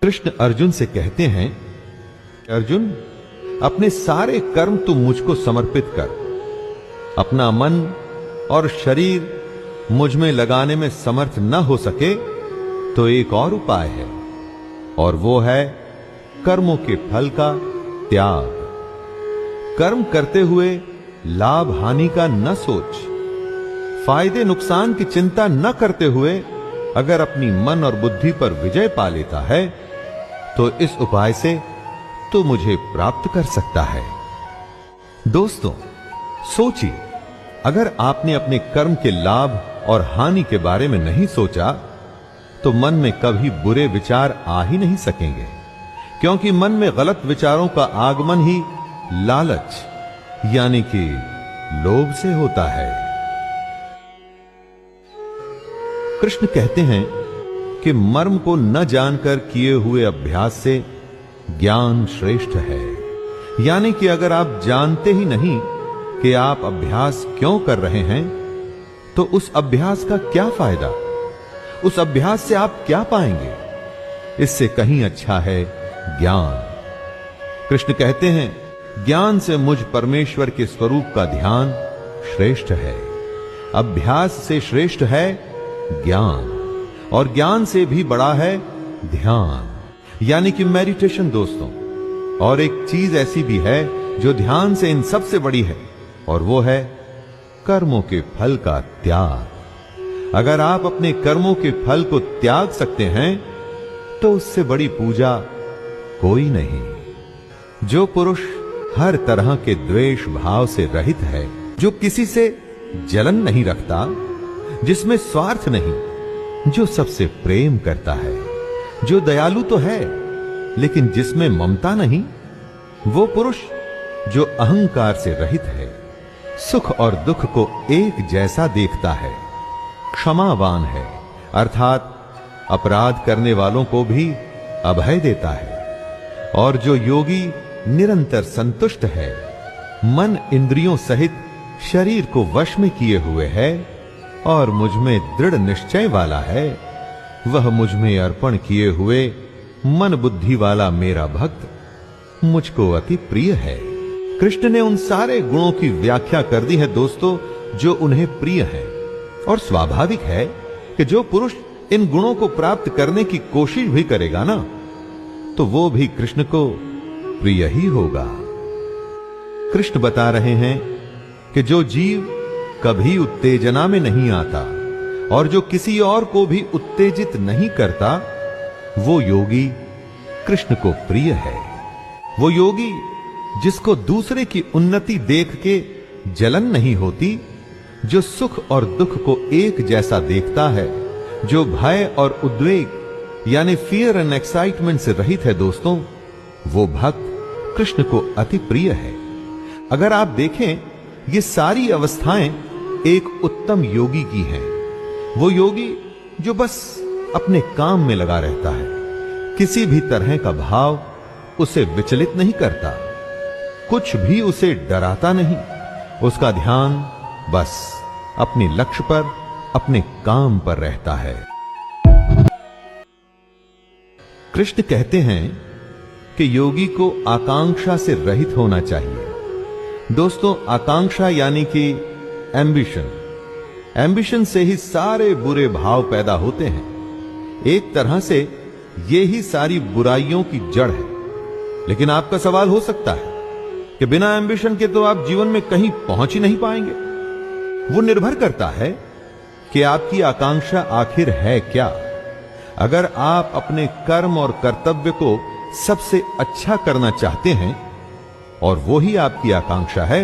कृष्ण अर्जुन से कहते हैं, अर्जुन, अपने सारे कर्म तुम मुझको समर्पित कर। अपना मन और शरीर मुझ में लगाने में समर्थ न हो सके तो एक और उपाय है, और वो है कर्मों के फल का त्याग। कर्म करते हुए लाभ हानि का न सोच, फायदे नुकसान की चिंता न करते हुए अगर अपनी मन और बुद्धि पर विजय पा लेता है तो इस उपाय से तो मुझे प्राप्त कर सकता है। दोस्तों, सोचिए, अगर आपने अपने कर्म के लाभ और हानि के बारे में नहीं सोचा तो मन में कभी बुरे विचार आ ही नहीं सकेंगे, क्योंकि मन में गलत विचारों का आगमन ही लालच यानी कि लोभ से होता है। कृष्ण कहते हैं कि मर्म को न जानकर किए हुए अभ्यास से ज्ञान श्रेष्ठ है। यानी कि अगर आप जानते ही नहीं कि आप अभ्यास क्यों कर रहे हैं तो उस अभ्यास का क्या फायदा, उस अभ्यास से आप क्या पाएंगे। इससे कहीं अच्छा है ज्ञान। कृष्ण कहते हैं, ज्ञान से मुझ परमेश्वर के स्वरूप का ध्यान श्रेष्ठ है। अभ्यास से श्रेष्ठ है ज्ञान, और ज्ञान से भी बड़ा है ध्यान यानी कि मेडिटेशन। दोस्तों, और एक चीज ऐसी भी है जो ध्यान से इन सबसे बड़ी है, और वो है कर्मों के फल का त्याग। अगर आप अपने कर्मों के फल को त्याग सकते हैं तो उससे बड़ी पूजा कोई नहीं। जो पुरुष हर तरह के द्वेष भाव से रहित है, जो किसी से जलन नहीं रखता, जिसमें स्वार्थ नहीं, जो सबसे प्रेम करता है, जो दयालु तो है लेकिन जिसमें ममता नहीं, वो पुरुष जो अहंकार से रहित है, सुख और दुख को एक जैसा देखता है, क्षमावान है अर्थात अपराध करने वालों को भी अभय देता है, और जो योगी निरंतर संतुष्ट है, मन इंद्रियों सहित शरीर को वश में किए हुए है और मुझ में दृढ़ निश्चय वाला है, वह मुझ में अर्पण किए हुए मन बुद्धि वाला मेरा भक्त मुझको अति प्रिय है। कृष्ण ने उन सारे गुणों की व्याख्या कर दी है दोस्तों जो उन्हें प्रिय है, और स्वाभाविक है कि जो पुरुष इन गुणों को प्राप्त करने की कोशिश भी करेगा ना, तो वो भी कृष्ण को प्रिय ही होगा। कृष्ण बता रहे हैं कि जो जीव कभी उत्तेजना में नहीं आता और जो किसी और को भी उत्तेजित नहीं करता, वो योगी कृष्ण को प्रिय है। वो योगी जिसको दूसरे की उन्नति देख के जलन नहीं होती, जो सुख और दुख को एक जैसा देखता है, जो भय और उद्वेग यानी फियर एंड एक्साइटमेंट से रहित है दोस्तों, वो भक्त कृष्ण को अति प्रिय है। अगर आप देखें, ये सारी अवस्थाएं एक उत्तम योगी की हैं। वो योगी जो बस अपने काम में लगा रहता है, किसी भी तरह का भाव उसे विचलित नहीं करता, कुछ भी उसे डराता नहीं, उसका ध्यान बस अपने लक्ष्य पर, अपने काम पर रहता है। कृष्ण कहते हैं कि योगी को आकांक्षा से रहित होना चाहिए। दोस्तों, आकांक्षा यानी कि एम्बिशन, एम्बिशन से ही सारे बुरे भाव पैदा होते हैं। एक तरह से ये ही सारी बुराइयों की जड़ है। लेकिन आपका सवाल हो सकता है कि बिना एम्बिशन के तो आप जीवन में कहीं पहुंच ही नहीं पाएंगे। वो निर्भर करता है कि आपकी आकांक्षा आखिर है क्या। अगर आप अपने कर्म और कर्तव्य को सबसे अच्छा करना चाहते हैं और वो ही आपकी आकांक्षा है,